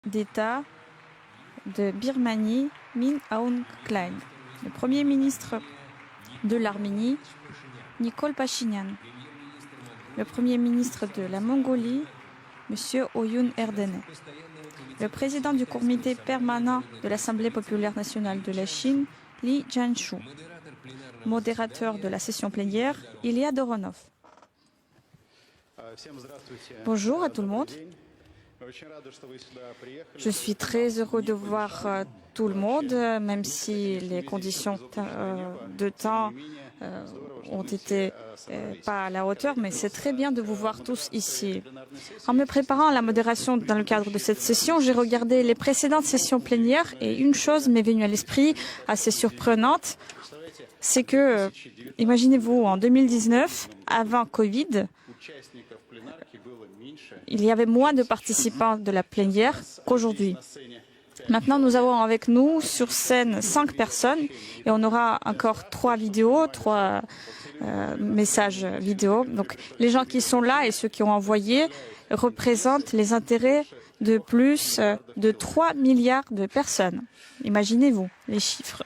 d'État de Birmanie, Min Aung Hlaing, le Premier ministre de l'Arménie, Nikol Pachinian, le Premier ministre de la Mongolie, M. Oyun Erdene, le président du comité permanent de l'Assemblée populaire nationale de la Chine, Li Jianshu, modérateur de la session plénière, Ilya Doronov. Bonjour à tout le monde. Je suis très heureux de voir tout le monde, même si les conditions de temps ont été pas à la hauteur, mais c'est très bien de vous voir tous ici. En me préparant à la modération dans le cadre de cette session, j'ai regardé les précédentes sessions plénières et une chose m'est venue à l'esprit assez surprenante, c'est que, imaginez-vous, en 2019, avant Covid, il y avait moins de participants de la plénière qu'aujourd'hui. Maintenant, nous avons avec nous sur scène 5 personnes et on aura encore 3 vidéos, 3 messages vidéo. Donc, les gens qui sont là et ceux qui ont envoyé représentent les intérêts de plus de 3 milliards de personnes. Imaginez-vous les chiffres.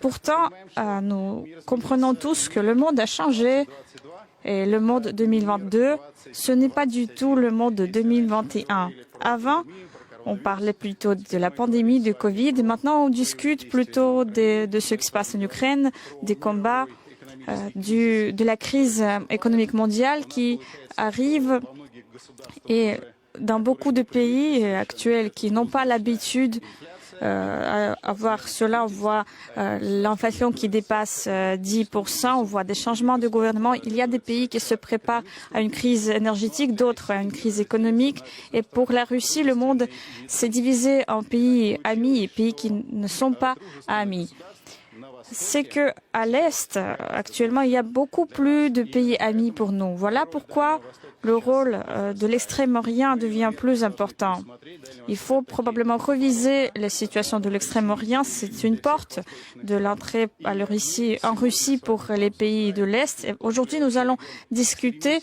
Pourtant, nous comprenons tous que le monde a changé et le monde 2022, ce n'est pas du tout le monde de 2021. Avant, on parlait plutôt de la pandémie de Covid. Maintenant, on discute plutôt de ce qui se passe en Ukraine, des combats, de la crise économique mondiale qui arrive. Et dans beaucoup de pays actuels qui n'ont pas l'habitude à voir cela, on voit l'inflation qui dépasse 10%, on voit des changements de gouvernement. Il y a des pays qui se préparent à une crise énergétique, d'autres à une crise économique. Et pour la Russie, le monde s'est divisé en pays amis et pays qui ne sont pas amis. C'est que à l'Est, actuellement, il y a beaucoup plus de pays amis pour nous. Voilà pourquoi le rôle de l'Extrême-Orient devient plus important. Il faut probablement reviser la situation de l'Extrême-Orient. C'est une porte de l'entrée en Russie pour les pays de l'Est. Aujourd'hui, nous allons discuter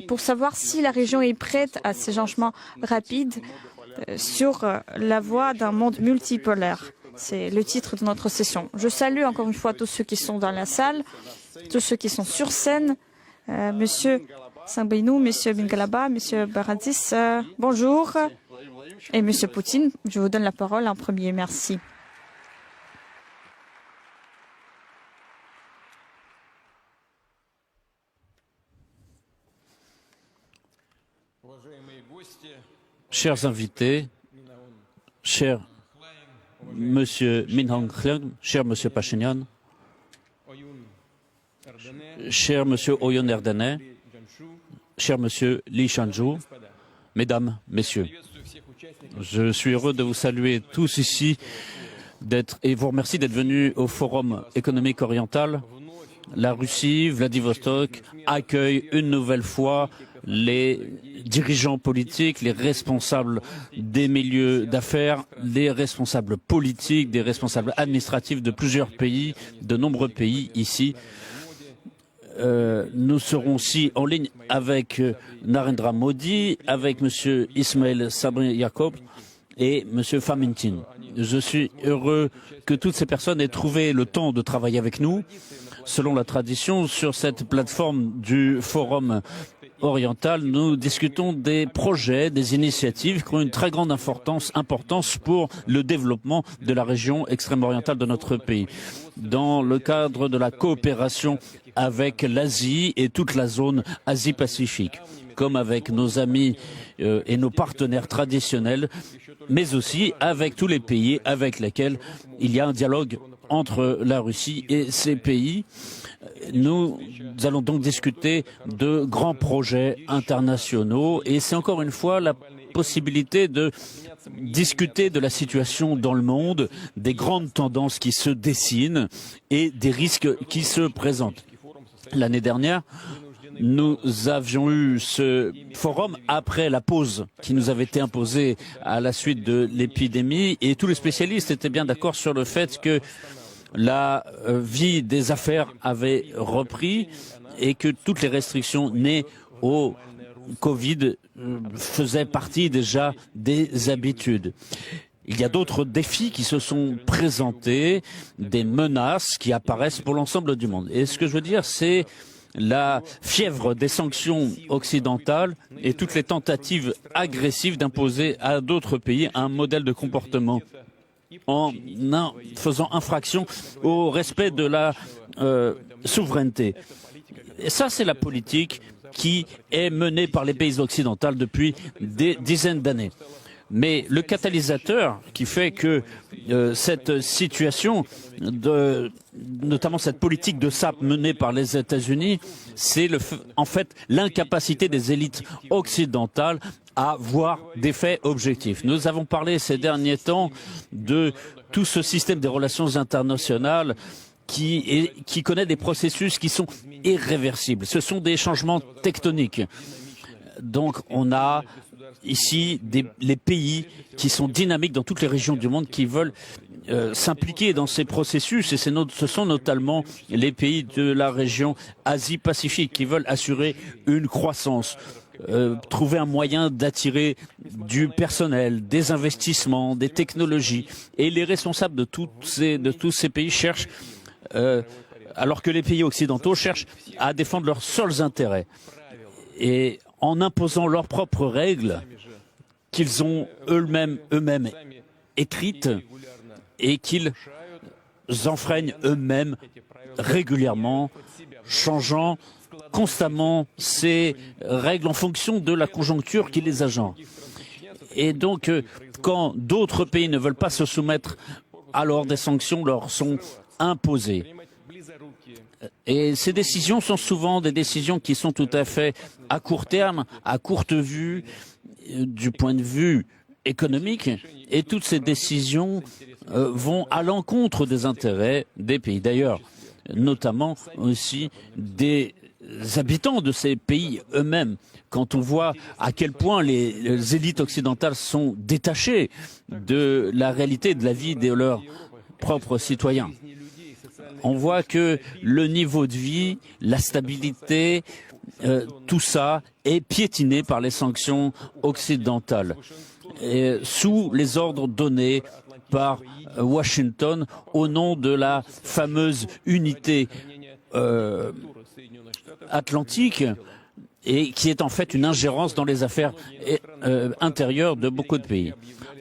pour savoir si la région est prête à ces changements rapides sur la voie d'un monde multipolaire. C'est le titre de notre session. Je salue encore une fois tous ceux qui sont dans la salle, tous ceux qui sont sur scène. Monsieur Sangbeinou, Monsieur Bingalaba, Monsieur Baradis, bonjour. Et Monsieur Poutine, je vous donne la parole en premier. Merci. Chers invités, cher Monsieur Min Aung Hlaing, cher Monsieur Pachinian, cher Monsieur Oyun Erdene, cher Monsieur Li Jianshu, Mesdames, Messieurs, je suis heureux de vous saluer tous ici et vous remercie d'être venus au Forum économique oriental. La Russie, Vladivostok, accueille une nouvelle fois les dirigeants politiques, les responsables des milieux d'affaires, les responsables politiques, des responsables administratifs de plusieurs pays, de nombreux pays ici. Nous serons aussi en ligne avec Narendra Modi, avec M. Ismail Sabri Yacob et M. Famintin. Je suis heureux que toutes ces personnes aient trouvé le temps de travailler avec nous, selon la tradition, sur cette plateforme du Forum oriental. Nous discutons des projets, des initiatives qui ont une très grande importance pour le développement de la région extrême-orientale de notre pays. Dans le cadre de la coopération avec l'Asie et toute la zone Asie-Pacifique, comme avec nos amis et nos partenaires traditionnels, mais aussi avec tous les pays avec lesquels il y a un dialogue entre la Russie et ces pays. Nous allons donc discuter de grands projets internationaux et c'est encore une fois la possibilité de discuter de la situation dans le monde, des grandes tendances qui se dessinent et des risques qui se présentent. L'année dernière, nous avions eu ce forum après la pause qui nous avait été imposée à la suite de l'épidémie et tous les spécialistes étaient bien d'accord sur le fait que la vie des affaires avait repris et que toutes les restrictions nées au Covid faisait partie déjà des habitudes. Il y a d'autres défis qui se sont présentés, des menaces qui apparaissent pour l'ensemble du monde. Et ce que je veux dire, c'est la fièvre des sanctions occidentales et toutes les tentatives agressives d'imposer à d'autres pays un modèle de comportement en faisant infraction au respect de la souveraineté. Et ça, c'est la politique qui est menée par les pays occidentaux depuis des dizaines d'années. Mais le catalyseur qui fait que cette situation, notamment cette politique de SAP menée par les États-Unis, c'est en fait l'incapacité des élites occidentales à voir des faits objectifs. Nous avons parlé ces derniers temps de tout ce système des relations internationales qui connaît des processus qui sont irréversibles. Ce sont des changements tectoniques. Donc on a ici les pays qui sont dynamiques dans toutes les régions du monde qui veulent s'impliquer dans ces processus et ce sont notamment les pays de la région Asie-Pacifique qui veulent assurer une croissance, trouver un moyen d'attirer du personnel, des investissements, des technologies. Et les responsables de tous ces pays cherchent, alors que les pays occidentaux cherchent à défendre leurs seuls intérêts. Et en imposant leurs propres règles qu'ils ont eux-mêmes écrites et qu'ils enfreignent eux-mêmes régulièrement, changeant constamment ces règles en fonction de la conjoncture qui les agente. Et donc, quand d'autres pays ne veulent pas se soumettre, alors des sanctions leur sont imposées. Et ces décisions sont souvent des décisions qui sont tout à fait à court terme, à courte vue, du point de vue économique. Et toutes ces décisions vont à l'encontre des intérêts des pays. D'ailleurs, notamment aussi des habitants de ces pays eux-mêmes. Quand on voit à quel point les élites occidentales sont détachées de la réalité de la vie de leurs propres citoyens. On voit que le niveau de vie, la stabilité, tout ça est piétiné par les sanctions occidentales, sous les ordres donnés par Washington au nom de la fameuse unité atlantique et qui est en fait une ingérence dans les affaires intérieures de beaucoup de pays.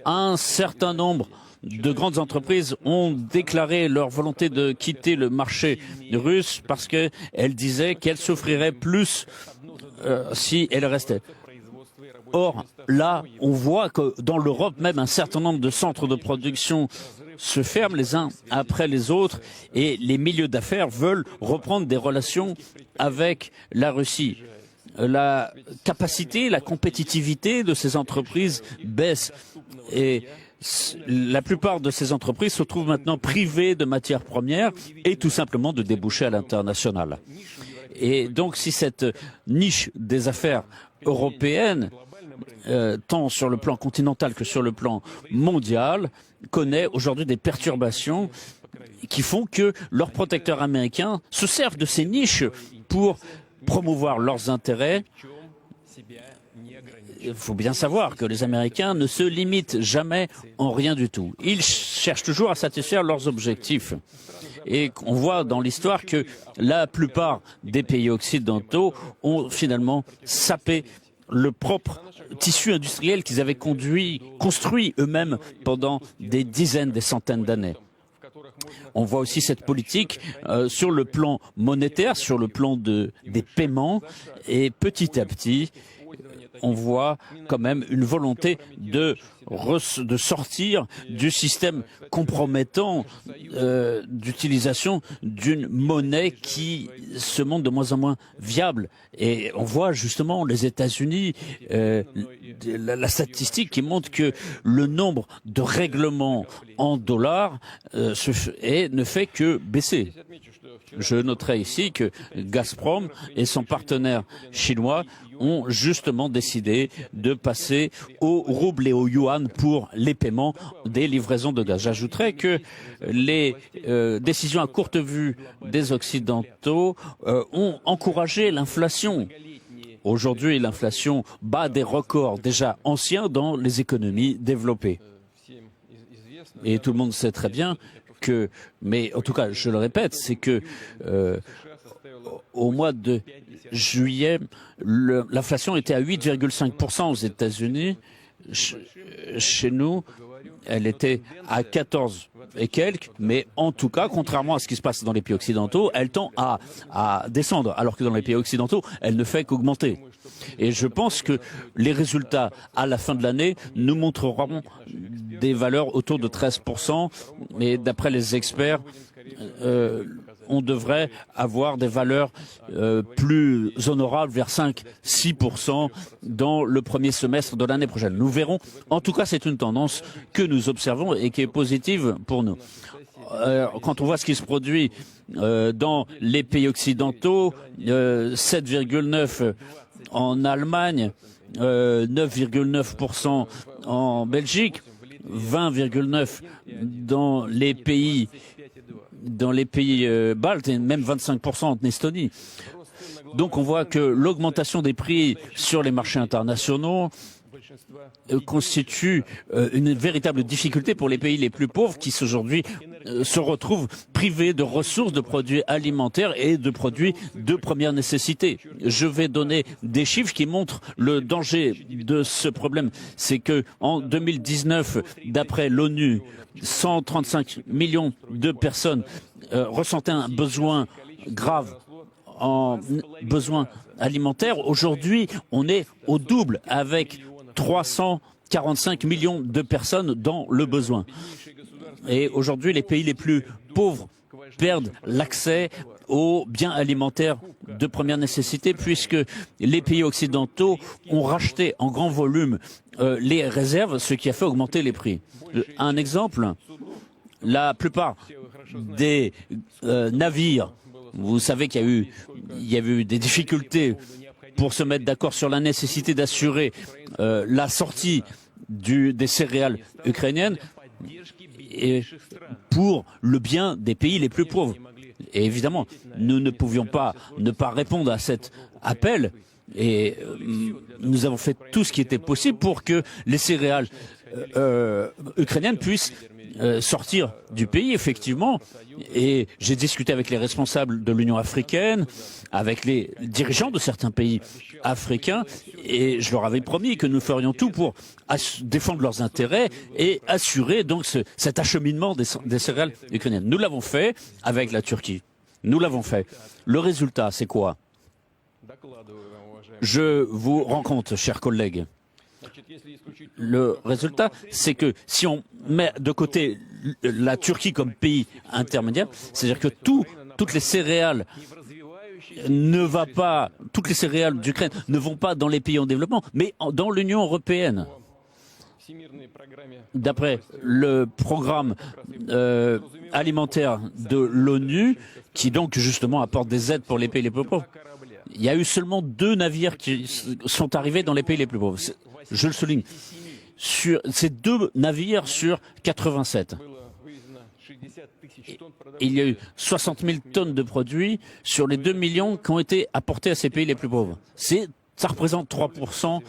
Un certain nombre de grandes entreprises ont déclaré leur volonté de quitter le marché russe parce qu'elles disaient qu'elles souffriraient plus si elles restaient. Or, là, on voit que dans l'Europe, même un certain nombre de centres de production se ferment les uns après les autres et les milieux d'affaires veulent reprendre des relations avec la Russie. La capacité, la compétitivité de ces entreprises baisse et la plupart de ces entreprises se trouvent maintenant privées de matières premières et tout simplement de débouchés à l'international. Et donc si cette niche des affaires européennes, tant sur le plan continental que sur le plan mondial, connaît aujourd'hui des perturbations qui font que leurs protecteurs américains se servent de ces niches pour promouvoir leurs intérêts. Il faut bien savoir que les Américains ne se limitent jamais en rien du tout. Ils cherchent toujours à satisfaire leurs objectifs. Et on voit dans l'histoire que la plupart des pays occidentaux ont finalement sapé le propre tissu industriel qu'ils avaient construit eux-mêmes pendant des dizaines, des centaines d'années. On voit aussi cette politique sur le plan monétaire, sur le plan des paiements, et petit à petit, on voit quand même une volonté de sortir du système compromettant d'utilisation d'une monnaie qui se montre de moins en moins viable. Et on voit justement les États-Unis, la statistique qui montre que le nombre de règlements en dollars ne fait que baisser. Je noterai ici que Gazprom et son partenaire chinois ont justement décidé de passer au rouble et au yuan pour les paiements des livraisons de gaz. J'ajouterai que les décisions à courte vue des Occidentaux ont encouragé l'inflation Aujourd'hui, l'inflation bat des records déjà anciens dans les économies développées. Et tout le monde sait très bien que, mais en tout cas, je le répète, c'est que au mois de juillet, l'inflation était à 8,5% aux États-Unis. Chez nous, elle était à 14 et quelques, mais en tout cas, contrairement à ce qui se passe dans les pays occidentaux, elle tend à descendre, alors que dans les pays occidentaux, elle ne fait qu'augmenter. Et je pense que les résultats à la fin de l'année nous montreront des valeurs autour de 13%, mais d'après les experts, on devrait avoir des valeurs plus honorables vers 5-6% dans le premier semestre de l'année prochaine. Nous verrons. En tout cas, c'est une tendance que nous observons et qui est positive pour nous. Quand on voit ce qui se produit dans les pays occidentaux, 7,9% en Allemagne, 9,9% en Belgique, 20,9% dans les pays baltes et même 25% en Estonie. Donc on voit que l'augmentation des prix sur les marchés internationaux constitue une véritable difficulté pour les pays les plus pauvres qui aujourd'hui se retrouvent privés de ressources, de produits alimentaires et de produits de première nécessité. Je vais donner des chiffres qui montrent le danger de ce problème. C'est que en 2019, d'après l'ONU, 135 millions de personnes ressentaient un besoin grave en besoins alimentaires. Aujourd'hui, on est au double avec 345 millions de personnes dans le besoin. Et aujourd'hui, les pays les plus pauvres perdent l'accès aux biens alimentaires de première nécessité puisque les pays occidentaux ont racheté en grand volume les réserves, ce qui a fait augmenter les prix. Un exemple, la plupart des navires, vous savez qu'il y a eu des difficultés pour se mettre d'accord sur la nécessité d'assurer la sortie des céréales ukrainiennes et pour le bien des pays les plus pauvres. Et évidemment, nous ne pouvions pas ne pas répondre à cet appel et nous avons fait tout ce qui était possible pour que les céréales ukrainiennes puissent sortir du pays, effectivement. Et j'ai discuté avec les responsables de l'Union africaine, avec les dirigeants de certains pays africains, et je leur avais promis que nous ferions tout pour défendre leurs intérêts et assurer donc cet acheminement des céréales ukrainiennes. Nous l'avons fait avec la Turquie. Nous l'avons fait. Le résultat, c'est quoi? Je vous rends compte, chers collègues. Le résultat, c'est que si on met de côté la Turquie comme pays intermédiaire, c'est-à-dire que toutes les céréales toutes les céréales d'Ukraine ne vont pas dans les pays en développement, mais dans l'Union européenne. D'après le programme alimentaire de l'ONU, qui donc justement apporte des aides pour les pays les plus pauvres, il y a eu seulement 2 navires qui sont arrivés dans les pays les plus pauvres. Je le souligne. C'est 2 navires sur 87. Il y a eu 60 000 tonnes de produits sur les 2 millions qui ont été apportés à ces pays les plus pauvres. Ça représente 3%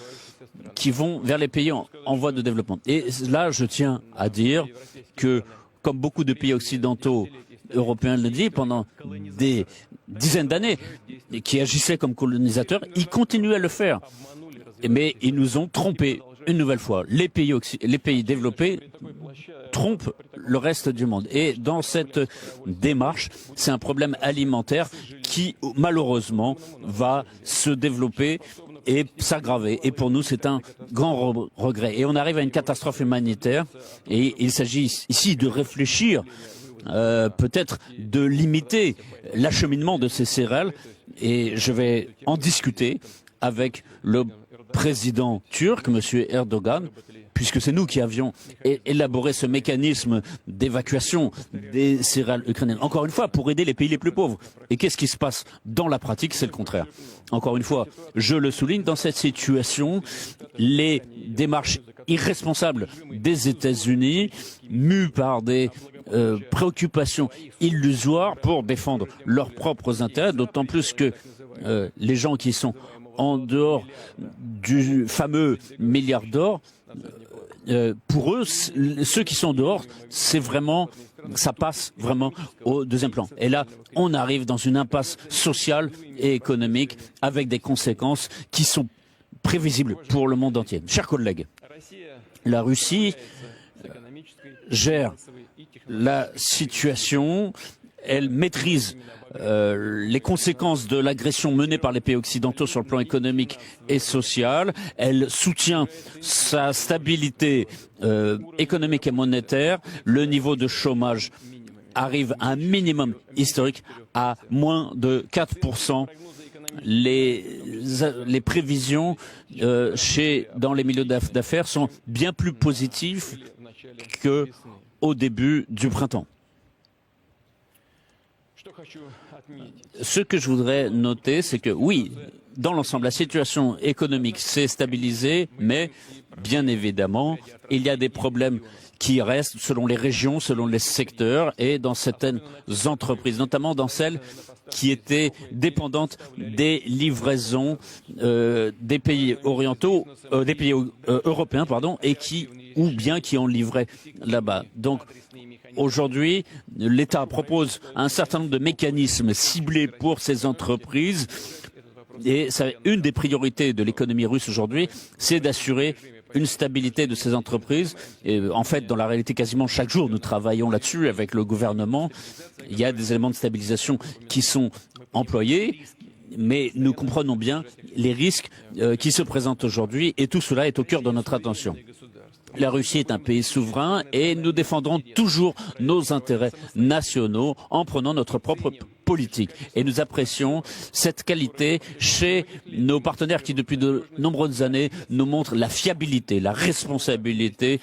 qui vont vers les pays en voie de développement. Et là, je tiens à dire que, comme beaucoup de pays occidentaux européens le disent, pendant des dizaines d'années, qui agissaient comme colonisateurs, ils continuent à le faire. Mais ils nous ont trompés une nouvelle fois. Les pays développés trompent le reste du monde. Et dans cette démarche, c'est un problème alimentaire qui, malheureusement, va se développer et s'aggraver. Et pour nous, c'est un grand regret. Et on arrive à une catastrophe humanitaire. Et il s'agit ici de réfléchir, peut-être de limiter l'acheminement de ces céréales. Et je vais en discuter avec le président turc, M. Erdogan, puisque c'est nous qui avions élaboré ce mécanisme d'évacuation des céréales ukrainiennes. Encore une fois, pour aider les pays les plus pauvres. Et qu'est-ce qui se passe dans la pratique? C'est le contraire. Encore une fois, je le souligne, dans cette situation, les démarches irresponsables des États-Unis, mues par des préoccupations illusoires pour défendre leurs propres intérêts, d'autant plus que les gens qui sont en dehors du fameux milliard d'or, pour eux, ceux qui sont dehors, c'est vraiment, ça passe vraiment au deuxième plan. Et là, on arrive dans une impasse sociale et économique avec des conséquences qui sont prévisibles pour le monde entier. Chers collègues, la Russie gère la situation, elle maîtrise les conséquences de l'agression menée par les pays occidentaux sur le plan économique et social. Elle soutient sa stabilité économique et monétaire. Le niveau de chômage arrive à un minimum historique à moins de 4%. Les prévisions dans les milieux d'affaires sont bien plus positives qu'au début du printemps. Ce que je voudrais noter, c'est que oui, dans l'ensemble, la situation économique s'est stabilisée, mais bien évidemment, il y a des problèmes qui restent selon les régions, selon les secteurs et dans certaines entreprises, notamment dans celles qui étaient dépendantes des livraisons des pays orientaux, des pays européens, pardon, et qui en livraient là-bas. Donc, aujourd'hui, l'État propose un certain nombre de mécanismes ciblés pour ces entreprises. Et une des priorités de l'économie russe aujourd'hui, c'est d'assurer une stabilité de ces entreprises. Et en fait, dans la réalité, quasiment chaque jour, nous travaillons là-dessus avec le gouvernement. Il y a des éléments de stabilisation qui sont employés, mais nous comprenons bien les risques qui se présentent aujourd'hui et tout cela est au cœur de notre attention. La Russie est un pays souverain et nous défendrons toujours nos intérêts nationaux en prenant notre propre politique. Et nous apprécions cette qualité chez nos partenaires qui, depuis de nombreuses années, nous montrent la fiabilité, la responsabilité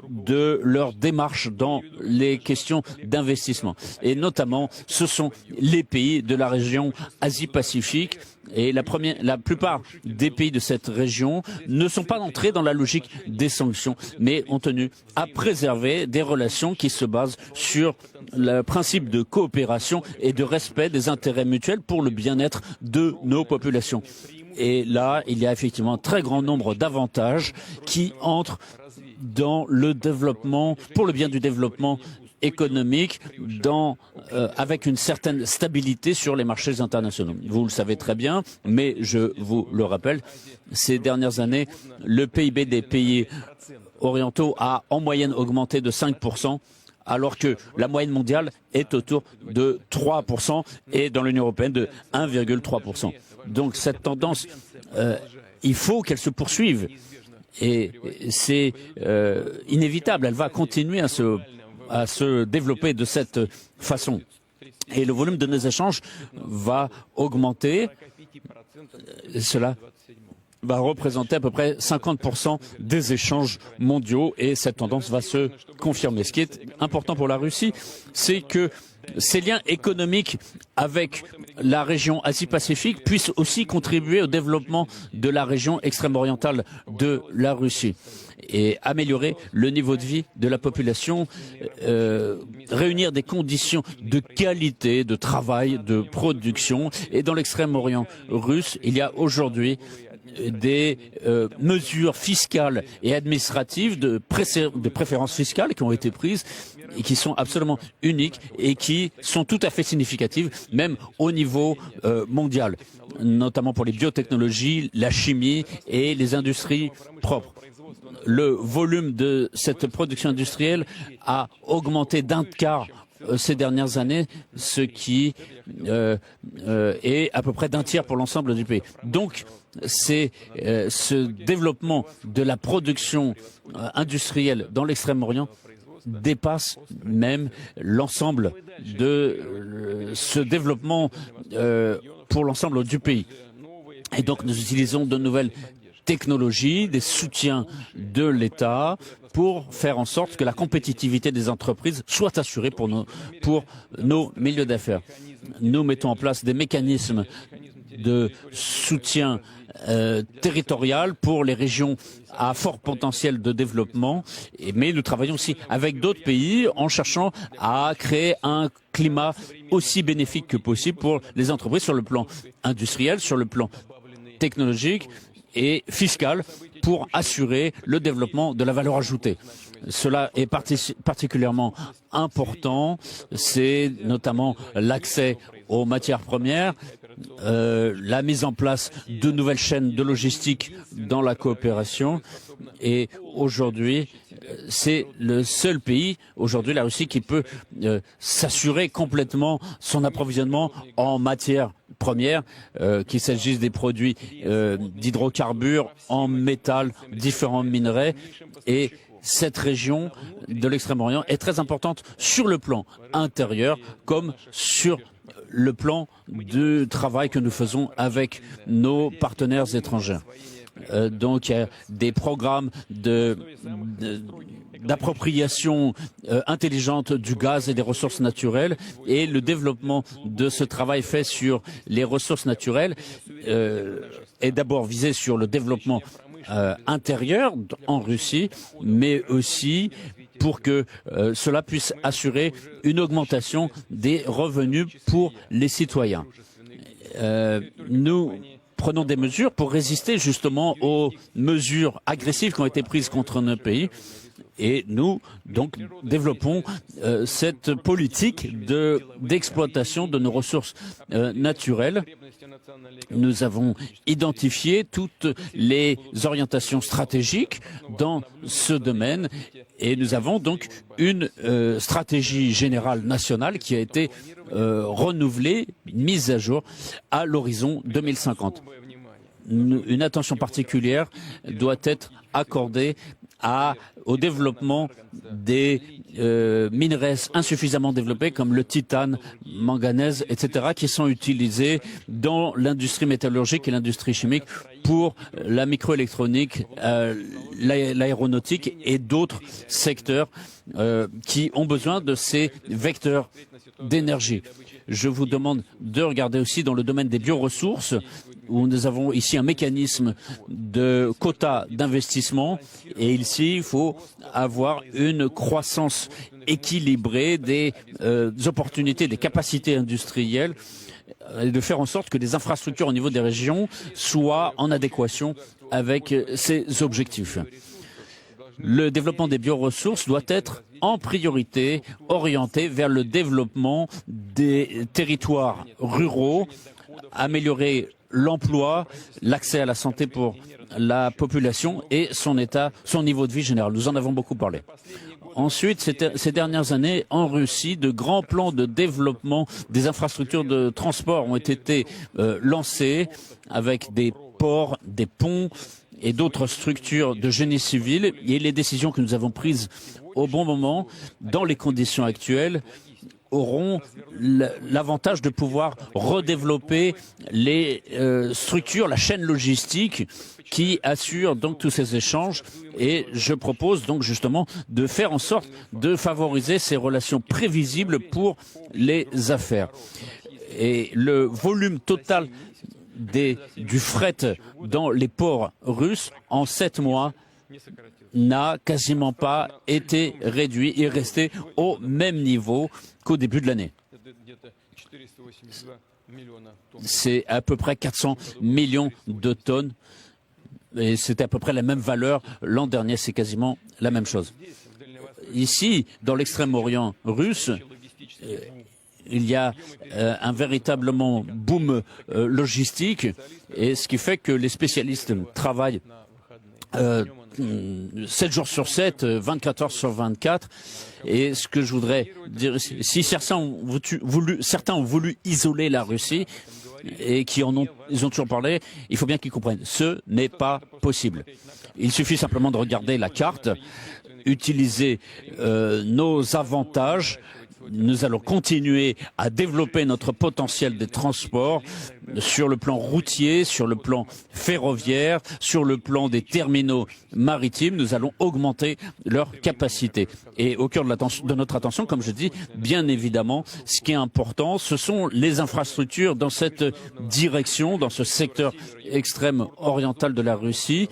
de leur démarche dans les questions d'investissement. Et notamment, ce sont les pays de la région Asie-Pacifique. Et la plupart des pays de cette région ne sont pas entrés dans la logique des sanctions, mais ont tenu à préserver des relations qui se basent sur le principe de coopération et de respect des intérêts mutuels pour le bien-être de nos populations. Et là, il y a effectivement un très grand nombre d'avantages qui entrent dans le développement, pour le bien du développement économique, avec une certaine stabilité sur les marchés internationaux. Vous le savez très bien, mais je vous le rappelle, ces dernières années, le PIB des pays orientaux a en moyenne augmenté de 5%, alors que la moyenne mondiale est autour de 3% et dans l'Union européenne de 1,3%. Donc cette tendance, il faut qu'elle se poursuive. Et c'est inévitable, elle va continuer à se développer de cette façon. Et le volume de nos échanges va augmenter. Cela va représenter à peu près 50% des échanges mondiaux et cette tendance va se confirmer. Ce qui est important pour la Russie, c'est que ces liens économiques avec la région Asie-Pacifique puissent aussi contribuer au développement de la région extrême-orientale de la Russie et améliorer le niveau de vie de la population, réunir des conditions de qualité, de travail, de production. Et dans l'extrême-orient russe, il y a aujourd'hui des mesures fiscales et administratives de préférences fiscales qui ont été prises et qui sont absolument uniques et qui sont tout à fait significatives, même au niveau mondial, notamment pour les biotechnologies, la chimie et les industries propres. Le volume de cette production industrielle a augmenté d'un quart ces dernières années, ce qui est à peu près d'un tiers pour l'ensemble du pays. Donc, c'est ce développement de la production industrielle dans l'Extrême-Orient dépasse même l'ensemble de ce développement pour l'ensemble du pays. Et donc, nous utilisons de nouvelles technologies, des soutiens de l'État pour faire en sorte que la compétitivité des entreprises soit assurée pour nos milieux d'affaires. Nous mettons en place des mécanismes de soutien territorial pour les régions à fort potentiel de développement, mais nous travaillons aussi avec d'autres pays en cherchant à créer un climat aussi bénéfique que possible pour les entreprises sur le plan industriel, sur le plan technologique et fiscale pour assurer le développement de la valeur ajoutée. Cela est particulièrement important, c'est notamment l'accès aux matières premières, la mise en place de nouvelles chaînes de logistique dans la coopération. Et aujourd'hui, c'est le seul pays, aujourd'hui la Russie, qui peut s'assurer complètement son approvisionnement en matières premières, qu'il s'agisse des produits d'hydrocarbures, en métal, différents minerais. Et cette région de l'Extrême-Orient est très importante sur le plan intérieur comme sur le plan du travail que nous faisons avec nos partenaires étrangers. Donc il y a des programmes d'appropriation intelligente du gaz et des ressources naturelles, et le développement de ce travail fait sur les ressources naturelles est d'abord visé sur le développement intérieur en Russie, mais aussi pour que cela puisse assurer une augmentation des revenus pour les citoyens. Nous prenons des mesures pour résister justement aux mesures agressives qui ont été prises contre nos pays. Et nous, donc, développons cette politique d'exploitation de nos ressources naturelles. Nous avons identifié toutes les orientations stratégiques dans ce domaine et nous avons donc une stratégie générale nationale qui a été renouvelée, mise à jour à l'horizon 2050. Une attention particulière doit être accordée au développement des minerais insuffisamment développés comme le titane, manganèse, etc., qui sont utilisés dans l'industrie métallurgique et l'industrie chimique pour la microélectronique, l'aéronautique et d'autres secteurs qui ont besoin de ces vecteurs d'énergie. Je vous demande de regarder aussi dans le domaine des bioressources, où nous avons ici un mécanisme de quotas d'investissement, et ici il faut avoir une croissance équilibrée des opportunités, des capacités industrielles, et de faire en sorte que les infrastructures au niveau des régions soient en adéquation avec ces objectifs. Le développement des bioressources doit être en priorité orienté vers le développement des territoires ruraux, améliorer l'emploi, l'accès à la santé pour la population et son niveau de vie général. Nous en avons beaucoup parlé. Ensuite, ces dernières années, en Russie, de grands plans de développement des infrastructures de transport ont été lancés avec des ports, des ponts et d'autres structures de génie civil. Et les décisions que nous avons prises au bon moment, dans les conditions actuelles, auront l'avantage de pouvoir redévelopper les structures, la chaîne logistique qui assure donc tous ces échanges. Et je propose donc justement de faire en sorte de favoriser ces relations prévisibles pour les affaires. Et le volume total du fret dans les ports russes en 7 mois n'a quasiment pas été réduit et est resté au même niveau qu'au début de l'année. C'est à peu près 400 millions de tonnes et c'était à peu près la même valeur l'an dernier, c'est quasiment la même chose. Ici, dans l'extrême-orient russe, il y a un véritablement boom logistique, et ce qui fait que les spécialistes travaillent 7 jours sur 7, 24 heures sur 24. Et ce que je voudrais dire, si certains ont voulu isoler la Russie, et ils ont toujours parlé, il faut bien qu'ils comprennent, ce n'est pas possible. Il suffit simplement de regarder la carte, utiliser nos avantages. Nous allons continuer à développer notre potentiel des transports sur le plan routier, sur le plan ferroviaire, sur le plan des terminaux maritimes. Nous allons augmenter leur capacité. Et au cœur de notre attention, comme je dis, bien évidemment, ce qui est important, ce sont les infrastructures dans cette direction, dans ce secteur extrême oriental de la Russie.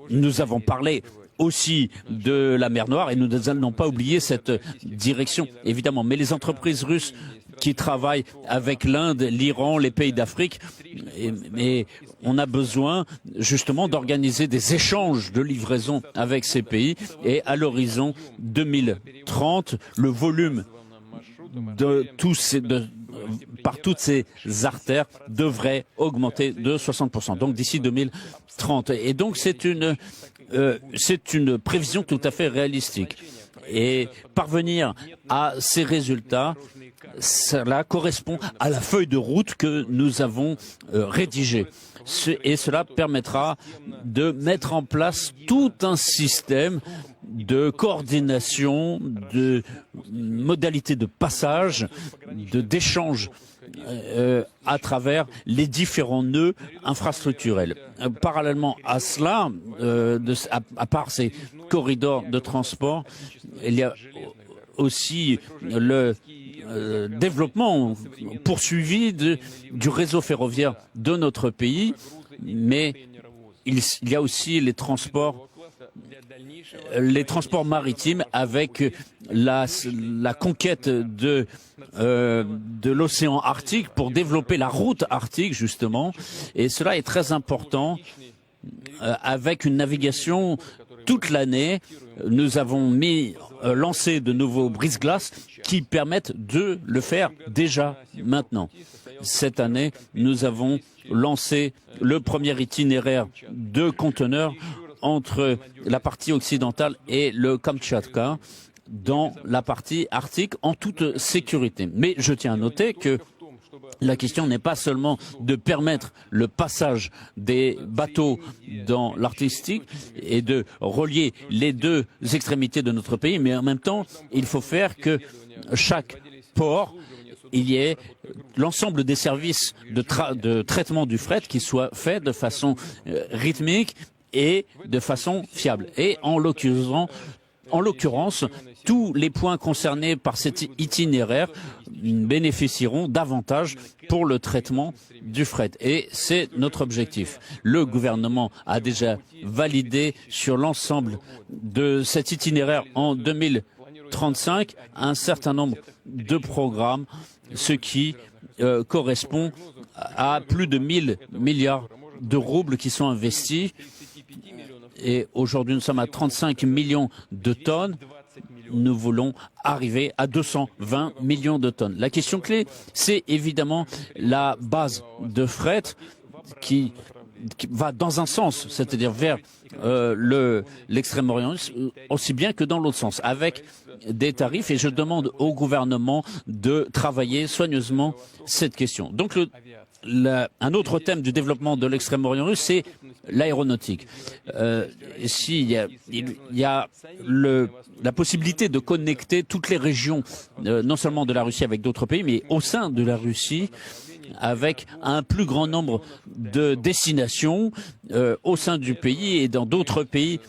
Nous avons parlé aussi de la mer Noire et nous n'allons pas oublier cette direction, évidemment. Mais les entreprises russes qui travaillent avec l'Inde, l'Iran, les pays d'Afrique, et on a besoin justement d'organiser des échanges de livraison avec ces pays et à l'horizon 2030, le volume de par toutes ces artères devrait augmenter de 60%, donc d'ici 2030. Et donc c'est une prévision tout à fait réalistique. Et parvenir à ces résultats, cela correspond à la feuille de route que nous avons rédigée. Et cela permettra de mettre en place tout un système de coordination, de modalités de passage, d'échange à travers les différents nœuds infrastructurels. Parallèlement à cela, à part ces corridors de transport, il y a aussi le développement poursuivi du réseau ferroviaire de notre pays, mais il y a aussi les transports maritimes avec la conquête de l'océan Arctique pour développer la route arctique justement, et cela est très important avec une navigation toute l'année. Nous avons lancé de nouveaux brise-glaces qui permettent de le faire déjà maintenant. Cette année, nous avons lancé le premier itinéraire de conteneurs entre la partie occidentale et le Kamtchatka dans la partie arctique en toute sécurité. Mais je tiens à noter que la question n'est pas seulement de permettre le passage des bateaux dans l'Arctique et de relier les deux extrémités de notre pays, mais en même temps, il faut faire que chaque port, il y ait l'ensemble des services de traitement du fret qui soient faits de façon rythmique et de façon fiable. Et en l'occurrence, tous les points concernés par cet itinéraire bénéficieront davantage pour le traitement du fret. Et c'est notre objectif. Le gouvernement a déjà validé sur l'ensemble de cet itinéraire en 2035 un certain nombre de programmes, ce qui correspond à plus de 1000 milliards de roubles qui sont investis. Et aujourd'hui, nous sommes à 35 millions de tonnes. Nous voulons arriver à 220 millions de tonnes. La question clé, c'est évidemment la base de fret qui va dans un sens, c'est-à-dire vers l'Extrême-Orient, aussi bien que dans l'autre sens, avec des tarifs. Et je demande au gouvernement de travailler soigneusement cette question. Donc, un autre thème du développement de l'Extrême-Orient russe, c'est l'aéronautique. Il y a la possibilité de connecter toutes les régions, non seulement de la Russie avec d'autres pays, mais au sein de la Russie, avec un plus grand nombre de destinations au sein du pays et dans d'autres pays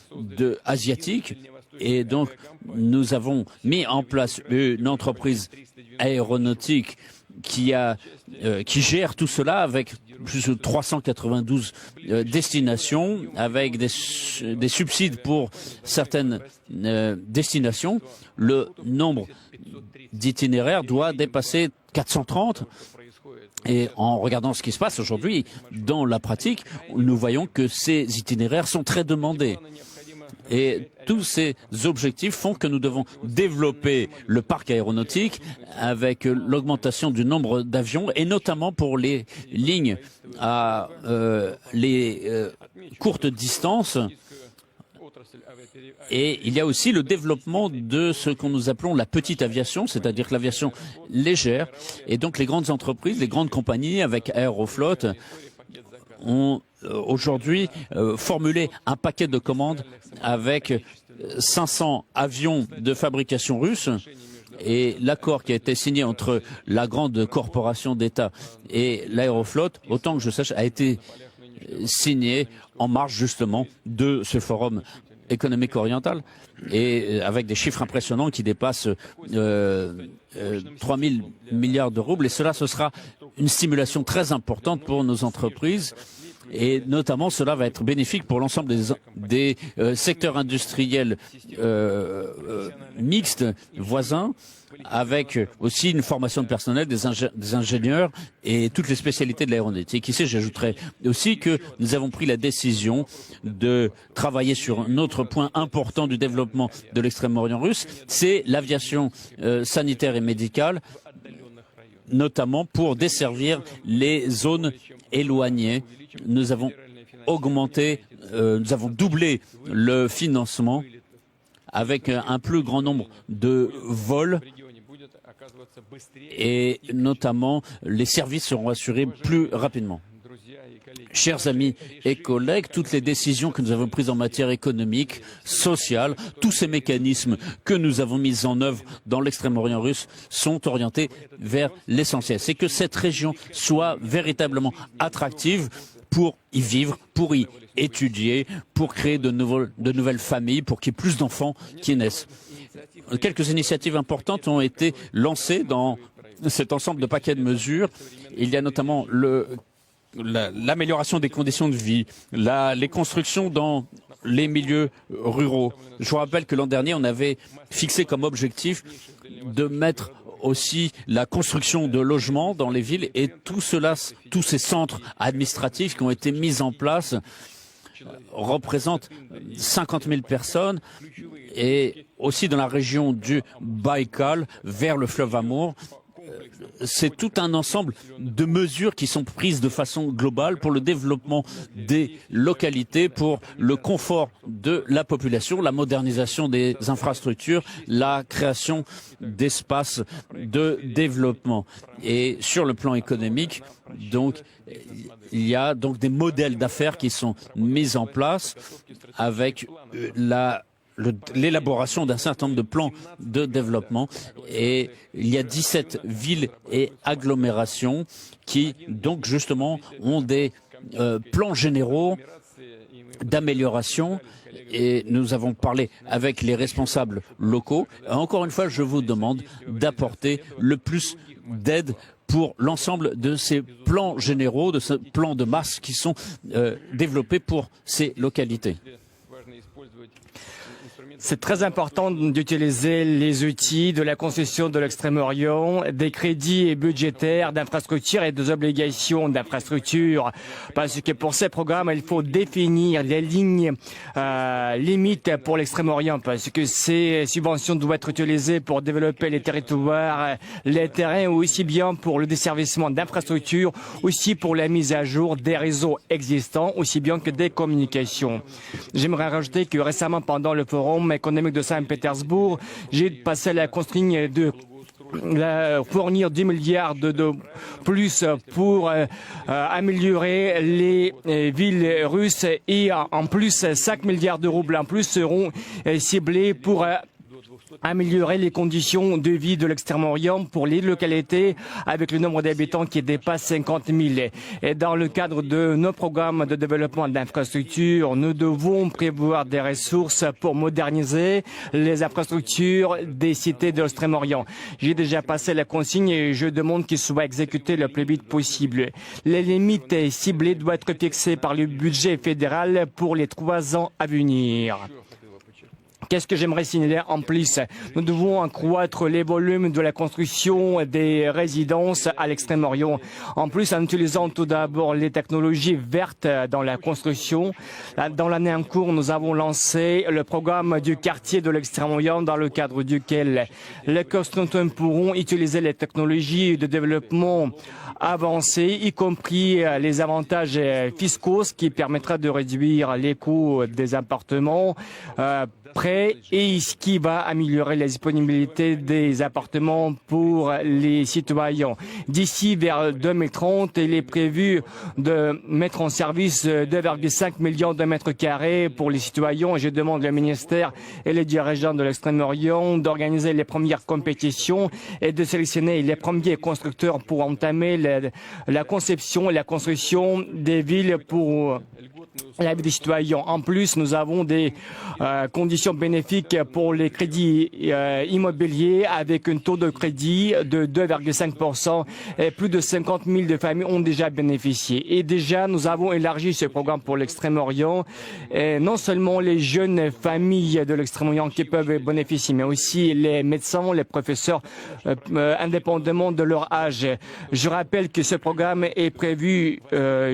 asiatiques. Et donc, nous avons mis en place une entreprise aéronautique qui gère tout cela avec plus de 392 destinations, avec des subsides pour certaines destinations. Le nombre d'itinéraires doit dépasser 430. Et en regardant ce qui se passe aujourd'hui dans la pratique, nous voyons que ces itinéraires sont très demandés. Et tous ces objectifs font que nous devons développer le parc aéronautique avec l'augmentation du nombre d'avions et notamment pour les lignes à courtes distances. Et il y a aussi le développement de ce que nous appelons la petite aviation, c'est-à-dire l'aviation légère. Et donc les grandes entreprises, les grandes compagnies avec Aeroflot ont aujourd'hui formulé un paquet de commandes avec 500 avions de fabrication russe. Et l'accord qui a été signé entre la grande corporation d'État et l'Aeroflot, autant que je sache, a été signé en marge justement de ce forum économique oriental et avec des chiffres impressionnants qui dépassent 3 000 milliards de roubles. Et cela, ce sera une stimulation très importante pour nos entreprises Et notamment, cela va être bénéfique pour l'ensemble des secteurs industriels mixtes voisins, avec aussi une formation de personnel, des ingénieurs et toutes les spécialités de l'aéronautique. Ici, j'ajouterais aussi que nous avons pris la décision de travailler sur un autre point important du développement de l'Extrême-Orient russe, c'est l'aviation sanitaire et médicale, notamment pour desservir les zones éloignées. Nous avons augmenté, nous avons doublé le financement avec un plus grand nombre de vols et notamment les services seront assurés plus rapidement. Chers amis et collègues, toutes les décisions que nous avons prises en matière économique, sociale, tous ces mécanismes que nous avons mis en œuvre dans l'extrême-orient russe sont orientés vers l'essentiel. C'est que cette région soit véritablement attractive pour y vivre, pour y étudier, pour créer de nouvelles familles, pour qu'il y ait plus d'enfants qui naissent. Quelques initiatives importantes ont été lancées dans cet ensemble de paquets de mesures. Il y a notamment l'amélioration des conditions de vie, les constructions dans les milieux ruraux. Je vous rappelle que l'an dernier, on avait fixé comme objectif de mettre aussi la construction de logements dans les villes et tout cela, tous ces centres administratifs qui ont été mis en place représentent 50 000 personnes et aussi dans la région du Baïkal vers le fleuve Amour. C'est tout un ensemble de mesures qui sont prises de façon globale pour le développement des localités, pour le confort de la population, la modernisation des infrastructures, la création d'espaces de développement. Et sur le plan économique, donc, il y a donc des modèles d'affaires qui sont mis en place avec l'élaboration d'un certain nombre de plans de développement et il y a 17 villes et agglomérations qui donc justement ont des plans généraux d'amélioration et nous avons parlé avec les responsables locaux. Encore une fois, je vous demande d'apporter le plus d'aide pour l'ensemble de ces plans généraux, de ces plans de masse qui sont développés pour ces localités. C'est très important d'utiliser les outils de la concession de l'Extrême-Orient, des crédits budgétaires d'infrastructures et des obligations d'infrastructures. Parce que pour ces programmes, il faut définir les lignes limites pour l'Extrême-Orient. Parce que ces subventions doivent être utilisées pour développer les territoires, les terrains, aussi bien pour le desservissement d'infrastructures, aussi pour la mise à jour des réseaux existants, aussi bien que des communications. J'aimerais rajouter que récemment, pendant le forum économique de Saint-Pétersbourg, j'ai passé la consigne de fournir 10 milliards de plus pour améliorer les villes russes et en plus 5 milliards de roubles en plus seront ciblés pour améliorer les conditions de vie de l'Extrême-Orient pour les localités avec le nombre d'habitants qui dépasse 50 000. Et dans le cadre de nos programmes de développement d'infrastructures, nous devons prévoir des ressources pour moderniser les infrastructures des cités de l'Extrême-Orient. J'ai déjà passé la consigne et je demande qu'il soit exécuté le plus vite possible. Les limites ciblées doivent être fixées par le budget fédéral pour les 3 ans à venir. Qu'est-ce que j'aimerais signaler en plus? Nous devons accroître les volumes de la construction des résidences à l'Extrême-Orient. En plus, en utilisant tout d'abord les technologies vertes dans la construction. Dans l'année en cours, nous avons lancé le programme du quartier de l'Extrême-Orient dans le cadre duquel les constructeurs pourront utiliser les technologies de développement avancées, y compris les avantages fiscaux, ce qui permettra de réduire les coûts des appartements prêts et ce qui va améliorer la disponibilité des appartements pour les citoyens. D'ici vers 2030, il est prévu de mettre en service 2,5 millions de mètres carrés pour les citoyens. Je demande au ministère et les dirigeants de l'Extrême-Orient d'organiser les premières compétitions et de sélectionner les premiers constructeurs pour entamer la conception et la construction des villes pour la vie des citoyens. En plus, nous avons des conditions bénéfiques pour les crédits immobiliers avec un taux de crédit de 2,5% et plus de 50 000 de familles ont déjà bénéficié. Et déjà, nous avons élargi ce programme pour l'Extrême-Orient. Non seulement les jeunes familles de l'Extrême-Orient qui peuvent bénéficier, mais aussi les médecins, les professeurs, indépendamment de leur âge. Je rappelle que ce programme est prévu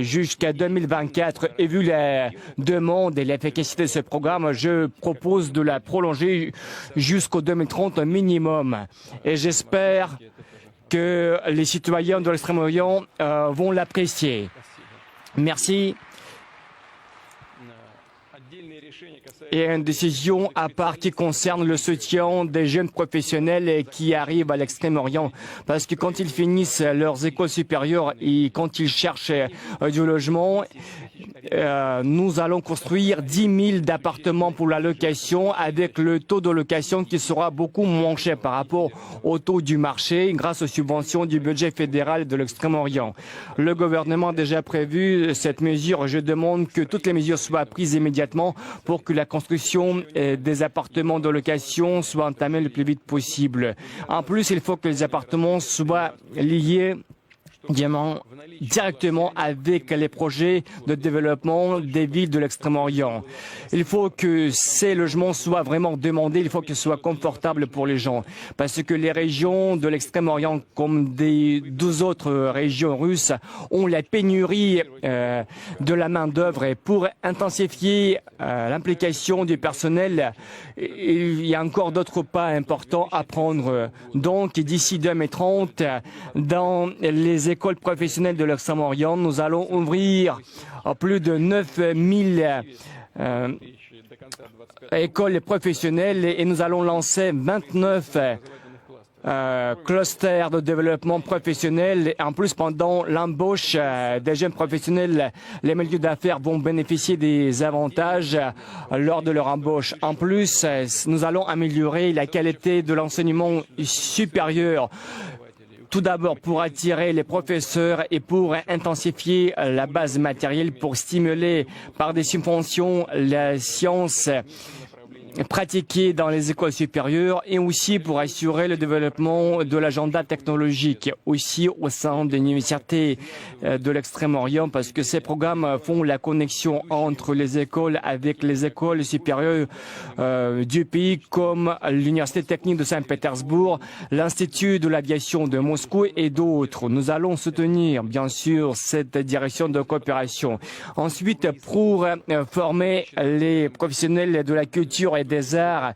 jusqu'à 2024 et vu la demande et l'efficacité de ce programme, je propose de la prolonger jusqu'au 2030 minimum. Et j'espère que les citoyens de l'Extrême-Orient vont l'apprécier. Merci. Et une décision à part qui concerne le soutien des jeunes professionnels qui arrivent à l'Extrême-Orient. Parce que quand ils finissent leurs écoles supérieures et quand ils cherchent du logement, nous allons construire 10 000 d'appartements pour la location avec le taux de location qui sera beaucoup moins cher par rapport au taux du marché grâce aux subventions du budget fédéral de l'Extrême-Orient. Le gouvernement a déjà prévu cette mesure. Je demande que toutes les mesures soient prises immédiatement pour que la construction des appartements de location soit entamée le plus vite possible. En plus, il faut que les appartements soient liés directement avec les projets de développement des villes de l'Extrême-Orient. Il faut que ces logements soient vraiment demandés, il faut qu'ils soient confortables pour les gens. Parce que les régions de l'Extrême-Orient, comme des 12 autres régions russes, ont la pénurie de la main-d'œuvre. Et pour intensifier l'implication du personnel, il y a encore d'autres pas importants à prendre. Donc, d'ici 2030, dans les écoles professionnelles de l'Extrême-Orient, nous allons ouvrir plus de 9000 écoles professionnelles et nous allons lancer 29 clusters de développement professionnel. En plus, pendant l'embauche des jeunes professionnels, les milieux d'affaires vont bénéficier des avantages lors de leur embauche. En plus, nous allons améliorer la qualité de l'enseignement supérieur. Tout d'abord pour attirer les professeurs et pour intensifier la base matérielle, pour stimuler par des subventions la science pratiquée dans les écoles supérieures et aussi pour assurer le développement de l'agenda technologique aussi au sein des universités de l'Extrême-Orient parce que ces programmes font la connexion entre les écoles avec les écoles supérieures du pays comme l'Université technique de Saint-Pétersbourg, l'Institut de l'aviation de Moscou et d'autres. Nous allons soutenir bien sûr cette direction de coopération. Ensuite, pour former les professionnels de la culture et des arts,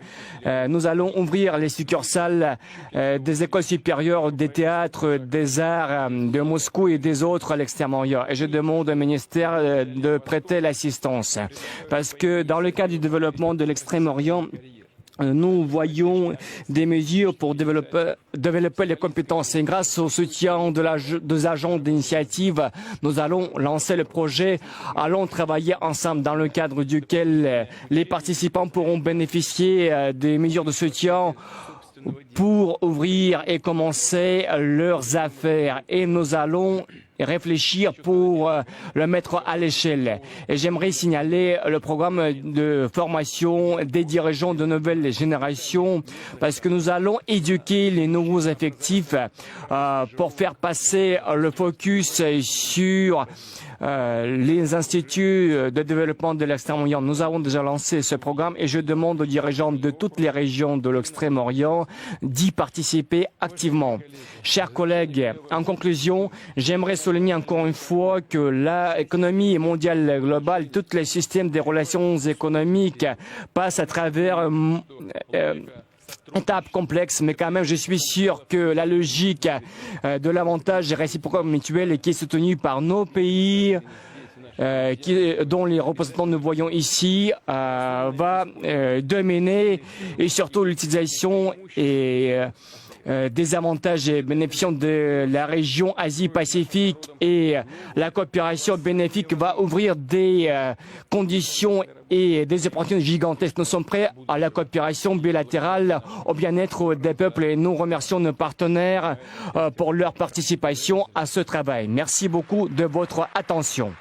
nous allons ouvrir les succursales des écoles supérieures, des théâtres, des arts de Moscou et des autres à l'extrême-orient. Et je demande au ministère de prêter l'assistance. Parce que dans le cadre du développement de l'extrême-orient, nous voyons des mesures pour développer les compétences. Et grâce au soutien des agents d'initiative, nous allons lancer le projet. Allons travailler ensemble dans le cadre duquel les participants pourront bénéficier des mesures de soutien pour ouvrir et commencer leurs affaires. Et nous allons réfléchir pour le mettre à l'échelle. Et j'aimerais signaler le programme de formation des dirigeants de nouvelles générations parce que nous allons éduquer les nouveaux effectifs pour faire passer le focus sur les instituts de développement de l'Extrême-Orient. Nous avons déjà lancé ce programme et je demande aux dirigeants de toutes les régions de l'Extrême-Orient d'y participer activement. Chers collègues, en conclusion, j'aimerais souligner encore une fois que l'économie mondiale globale, tous les systèmes des relations économiques passent à travers étape complexe, mais quand même, je suis sûr que la logique de l'avantage réciproque mutuel et qui est soutenue par nos pays, dont les représentants nous voyons ici, va dominer et surtout l'utilisation et des avantages bénéficiant de la région Asie-Pacifique et la coopération bénéfique va ouvrir des conditions et des opportunités gigantesques. Nous sommes prêts à la coopération bilatérale au bien-être des peuples et nous remercions nos partenaires pour leur participation à ce travail. Merci beaucoup de votre attention.